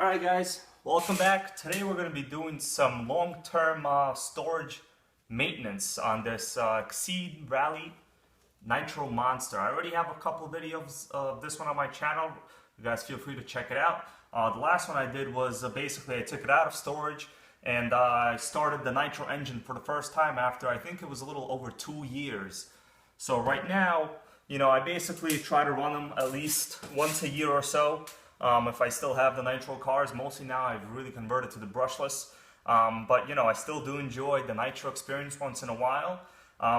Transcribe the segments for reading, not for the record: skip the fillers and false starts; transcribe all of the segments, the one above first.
Alright guys, welcome back. Today we're going to be doing some long-term storage maintenance on this Exceed Rally Nitro Monster. I already have a couple videos of this one on my channel. You guys feel free to check it out. The last one I did was basically I took it out of storage and I started the nitro engine for the first time after I think it was a little over 2 years. So right now, you know, I basically try to run them at least once a year or so. If I still have the nitro cars, mostly now I've really converted to the brushless. But you know, I still do enjoy the nitro experience once in a while.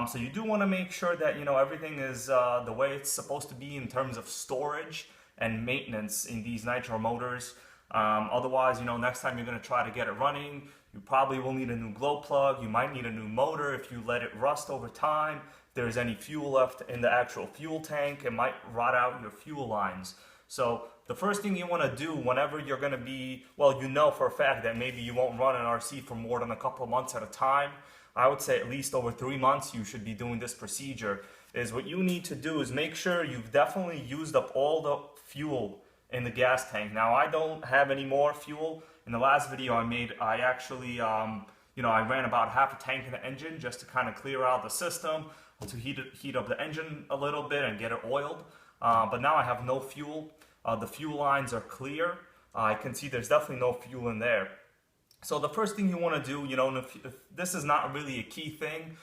So you do want to make sure that you know everything is the way it's supposed to be in terms of storage and maintenance in these nitro motors. Otherwise, you know, next time you're going to try to get it running, you probably will need a new glow plug. You might need a new motor if you let it rust over time. If there's any fuel left in the actual fuel tank, it might rot out your fuel lines. So the first thing you want to do whenever you're going to be, well, you know for a fact that maybe you won't run an RC for more than a couple of months at a time. I would say at least over 3 months you should be doing this procedure. Is what you need to do is make sure you've definitely used up all the fuel in the gas tank. Now I don't have any more fuel. In the last video I made, I actually, you know, I ran about half a tank in the engine just to kind of clear out the system, to heat up the engine a little bit and get it oiled. But now I have no fuel. The fuel lines are clear. I can see there's definitely no fuel in there. So the first thing you want to do, you know, if this is not really a key thing,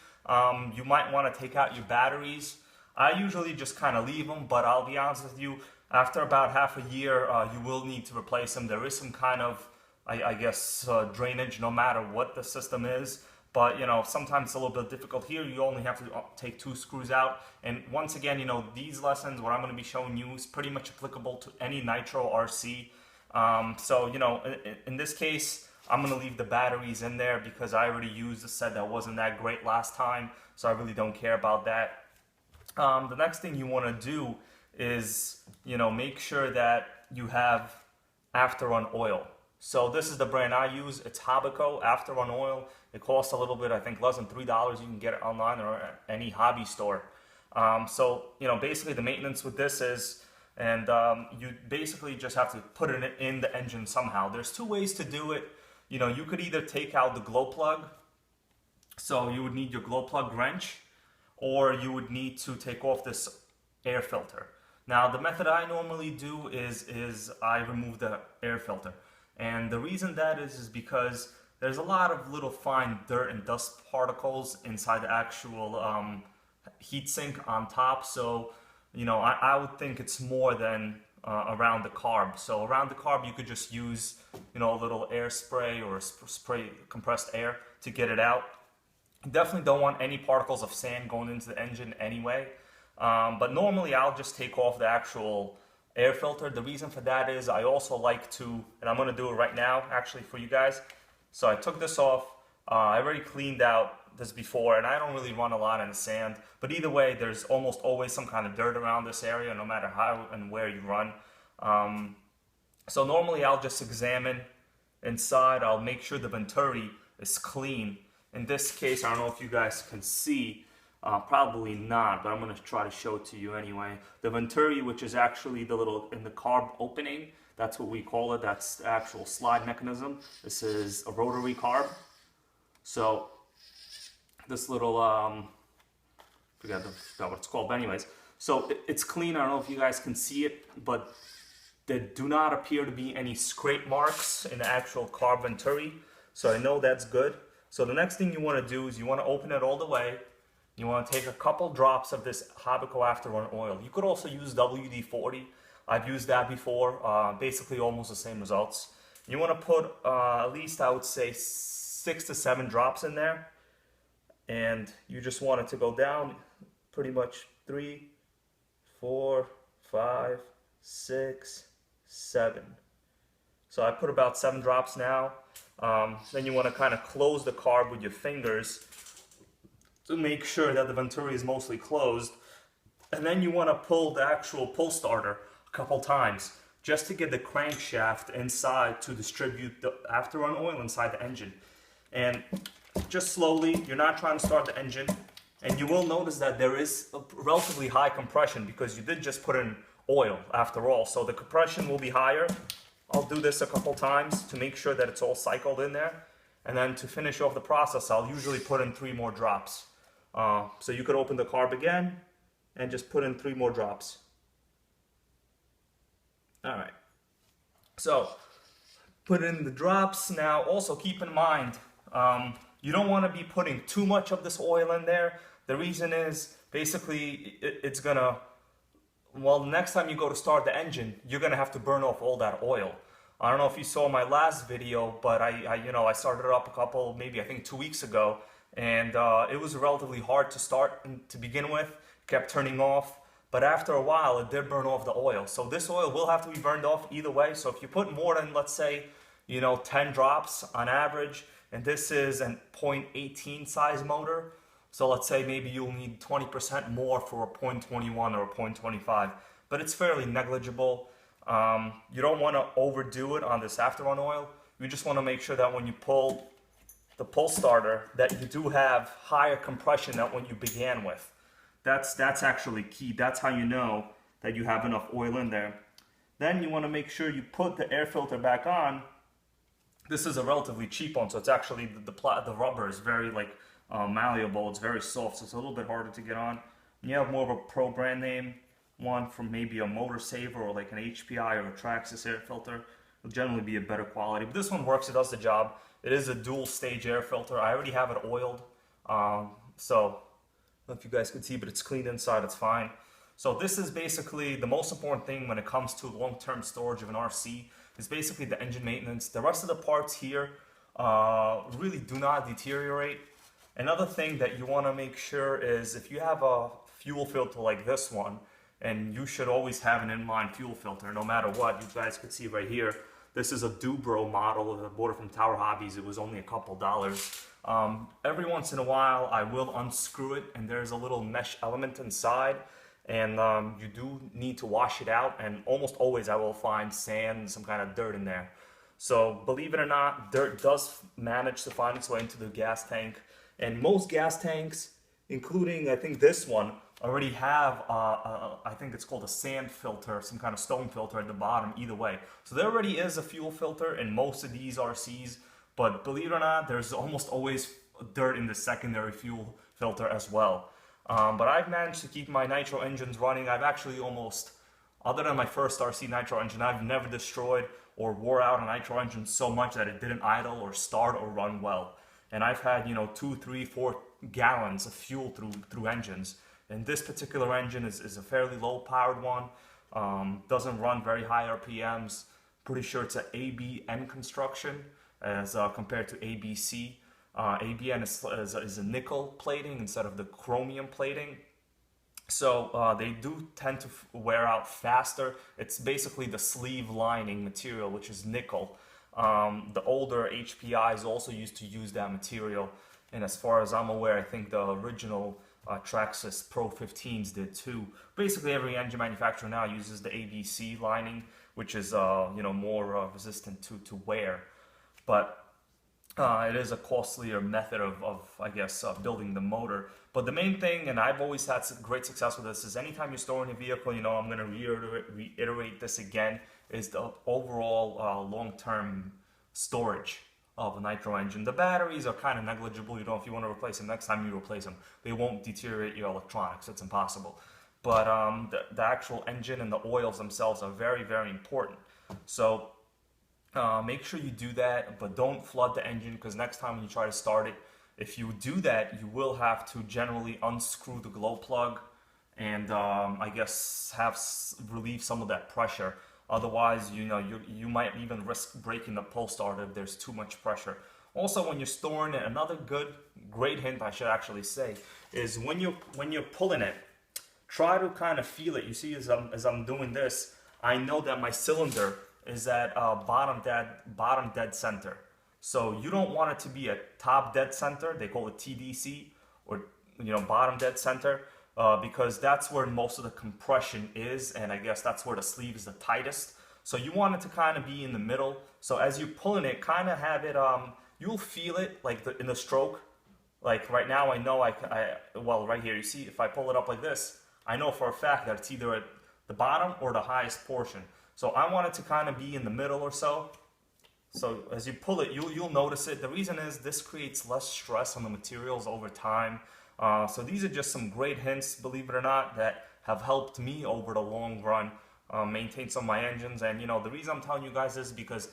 you might want to take out your batteries. I usually just kind of leave them, but I'll be honest with you, after about half a year, you will need to replace them. There is some kind of, I guess, drainage no matter what the system is. But, you know, sometimes it's a little bit difficult here. You only have to take 2 screws out. And once again, you know, these lessons, what I'm going to be showing you is pretty much applicable to any nitro RC. So, you know, in this case, I'm going to leave the batteries in there because I already used a set that wasn't that great last time. So I really don't care about that. The next thing you want to do is, you know, make sure that you have after-run oil. So this is the brand I use. It's Hobbico After-Run Oil. It costs a little bit, I think less than $3. You can get it online or at any hobby store. So, you know, basically the maintenance with this is, and you basically just have to put it in the engine somehow. There's 2 ways to do it. You know, you could either take out the glow plug. So you would need your glow plug wrench, or you would need to take off this air filter. Now, the method I normally do is I remove the air filter. And the reason that is because there's a lot of little fine dirt and dust particles inside the actual heatsink on top. So, you know, I would think it's more than around the carb. So around the carb, you could just use, you know, a little air spray or spray compressed air to get it out. You definitely don't want any particles of sand going into the engine anyway. But normally I'll just take off the actual air filter. The reason for that is I also like to, and I'm going to do it right now actually for you guys. So I took this off. I already cleaned out this before, and I don't really run a lot in the sand, but either way there's almost always some kind of dirt around this area no matter how and where you run. So normally I'll just examine inside. I'll make sure the venturi is clean. In this case, I don't know if you guys can see, probably not, but I'm going to try to show it to you anyway. The venturi, which is actually the little in the carb opening, that's what we call it. That's the actual slide mechanism. This is a rotary carb. So this little, forgot what it's called, but anyways. So it's clean. I don't know if you guys can see it, but there do not appear to be any scrape marks in the actual carb venturi. So I know that's good. So the next thing you want to do is you want to open it all the way. You want to take a couple drops of this Hobbico After-Run Oil. You could also use WD-40. I've used that before. Basically almost the same results. You want to put at least, I would say, 6 to 7 drops in there. And you just want it to go down pretty much 3, 4, 5, 6, 7. So I put about 7 drops now. Then you want to kind of close the carb with your fingers to make sure that the venturi is mostly closed. And then you want to pull the actual pull starter a couple times just to get the crankshaft inside to distribute the after-run oil inside the engine. And just slowly, you're not trying to start the engine, and you will notice that there is a relatively high compression because you did just put in oil after all. So the compression will be higher. I'll do this a couple times to make sure that it's all cycled in there. And then to finish off the process, I'll usually put in 3 more drops. So you could open the carb again and just put in 3 more drops. All right. So put in the drops. Now also keep in mind, you don't want to be putting too much of this oil in there. The reason is basically it's gonna, well, next time you go to start the engine, you're gonna have to burn off all that oil. I don't know if you saw my last video, but I started it up a couple, maybe I think 2 weeks ago, and it was relatively hard to start to begin with. Kept turning off, but after a while it did burn off the oil. So this oil will have to be burned off either way. So if you put more than, let's say, 10 drops on average, and this is a 0.18 size motor, so let's say maybe you'll need 20% more for a 0.21 or a 0.25, but it's fairly negligible. You don't want to overdo it on this afterrun oil. You just want to make sure that when you pull the pull starter that you do have higher compression than what you began with. That's actually key. That's how you know that you have enough oil in there. Then you want to make sure you put the air filter back on. This is a relatively cheap one, so it's actually the rubber is very malleable. It's very soft, so it's a little bit harder to get on. You have more of a pro brand name one from maybe a Motor Saver or like an HPI or a Traxxas air filter. It'll generally be a better quality, but this one works. It does the job. It is a dual stage air filter. I already have it oiled, so I don't know if you guys can see, but it's clean inside. It's fine. So this is basically the most important thing when it comes to long-term storage of an RC. Is basically the engine maintenance. The rest of the parts here really do not deteriorate. Another thing that you want to make sure is if you have a fuel filter like this one, and you should always have an inline fuel filter no matter what. You guys could see right here, this is a Dubro model. I bought it from Tower Hobbies. It was only a couple dollars. Every once in a while I will unscrew it, and there's a little mesh element inside, and you do need to wash it out, and almost always I will find sand, some kind of dirt in there. So believe it or not, dirt does manage to find its way into the gas tank, and most gas tanks, including I think this one, already have I think it's called a sand filter, some kind of stone filter at the bottom. Either way, so there already is a fuel filter in most of these RCs, but believe it or not, there's almost always dirt in the secondary fuel filter as well. But I've managed to keep my nitro engines running. I've actually almost, other than my first RC nitro engine, I've never destroyed or wore out a nitro engine so much that it didn't idle or start or run well. And I've had 2, 3, 4 gallons of fuel through engines. And this particular engine is a fairly low powered one, doesn't run very high RPMs. Pretty sure it's an ABN construction as compared to ABC. ABN is a nickel plating instead of the chromium plating. So they do tend to wear out faster. It's basically the sleeve lining material, which is nickel. The older HPIs also used to use that material. And as far as I'm aware, I think the original Traxxas Pro 15s did too. Basically, every engine manufacturer now uses the ABC lining, which is more resistant to wear. But it is a costlier method of I guess, building the motor. But the main thing, and I've always had great success with this, is anytime you're storing a vehicle, I'm going to reiterate this again, is the overall long-term storage of a nitro engine. The batteries are kind of negligible. If you want to replace them, next time you replace them, they won't deteriorate your electronics. It's impossible. But the actual engine and the oils themselves are very, very important. So make sure you do that, but don't flood the engine, because next time when you try to start it, if you do that, you will have to generally unscrew the glow plug and I guess relieve some of that pressure. Otherwise, you might even risk breaking the pull starter if there's too much pressure. Also, when you're storing it, another great hint I should actually say is when you're pulling it, try to kind of feel it. You see, as I'm doing this, I know that my cylinder is at bottom dead center. So you don't want it to be at top dead center. They call it TDC, or bottom dead center. Because that's where most of the compression is, and I guess that's where the sleeve is the tightest. So you want it to kind of be in the middle. So as you're pulling it, kind of have it, you'll feel it like in the stroke. Like right now, I know well, right here, you see, if I pull it up like this, I know for a fact that it's either at the bottom or the highest portion. So I want it to kind of be in the middle or so. So as you pull it, you'll notice it. The reason is this creates less stress on the materials over time. So these are just some great hints, believe it or not, that have helped me over the long run maintain some of my engines. And you know, the reason I'm telling you guys this is because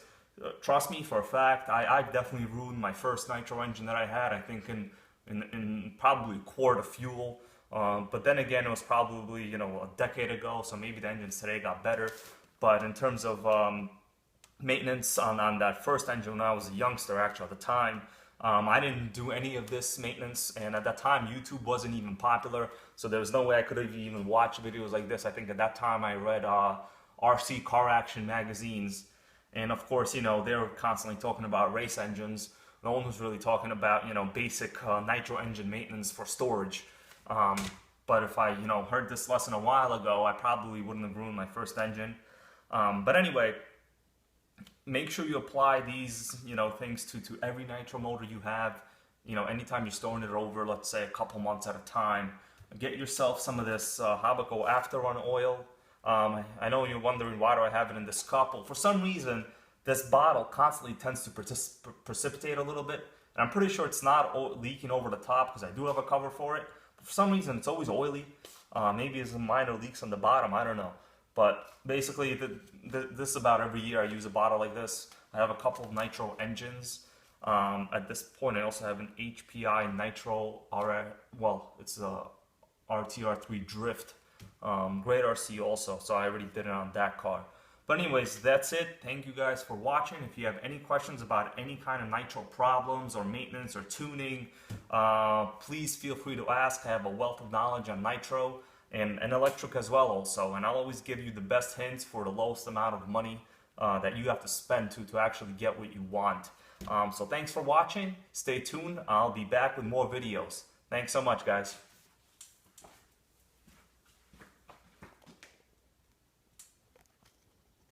trust me for a fact, I definitely ruined my first nitro engine that I had. I think in probably a quart of fuel. But then again, it was probably, you know, a decade ago, so maybe the engines today got better. But in terms of maintenance on that first engine when I was a youngster, actually at the time, I didn't do any of this maintenance, and at that time YouTube wasn't even popular, so there was no way I could have even watched videos like this. I think at that time I read RC Car Action magazines, and of course, you know, they were constantly talking about race engines. No one was really talking about, you know, basic nitro engine maintenance for storage. But if I, you know, heard this lesson a while ago, I probably wouldn't have ruined my first engine. But anyway, make sure you apply these, you know, things to every nitro motor you have. You know, anytime you're storing it over, let's say, a couple months at a time, get yourself some of this Habaco after-run oil. I know you're wondering, why do I have it in this cup? Well, for some reason, this bottle constantly tends to precipitate a little bit. And I'm pretty sure it's not leaking over the top because I do have a cover for it. But for some reason, it's always oily. Maybe it's some minor leaks on the bottom, I don't know. But basically, this about every year I use a bottle like this. I have a couple of nitro engines. At this point, I also have an HPI nitro it's a RTR3 Drift. Great RC also, so I already did it on that car. But anyways, that's it. Thank you guys for watching. If you have any questions about any kind of nitro problems or maintenance or tuning, please feel free to ask. I have a wealth of knowledge on nitro and electric as well also, and I'll always give you the best hints for the lowest amount of money that you have to spend to actually get what you want. So thanks for watching. Stay tuned. I'll be back with more videos. Thanks so much, guys.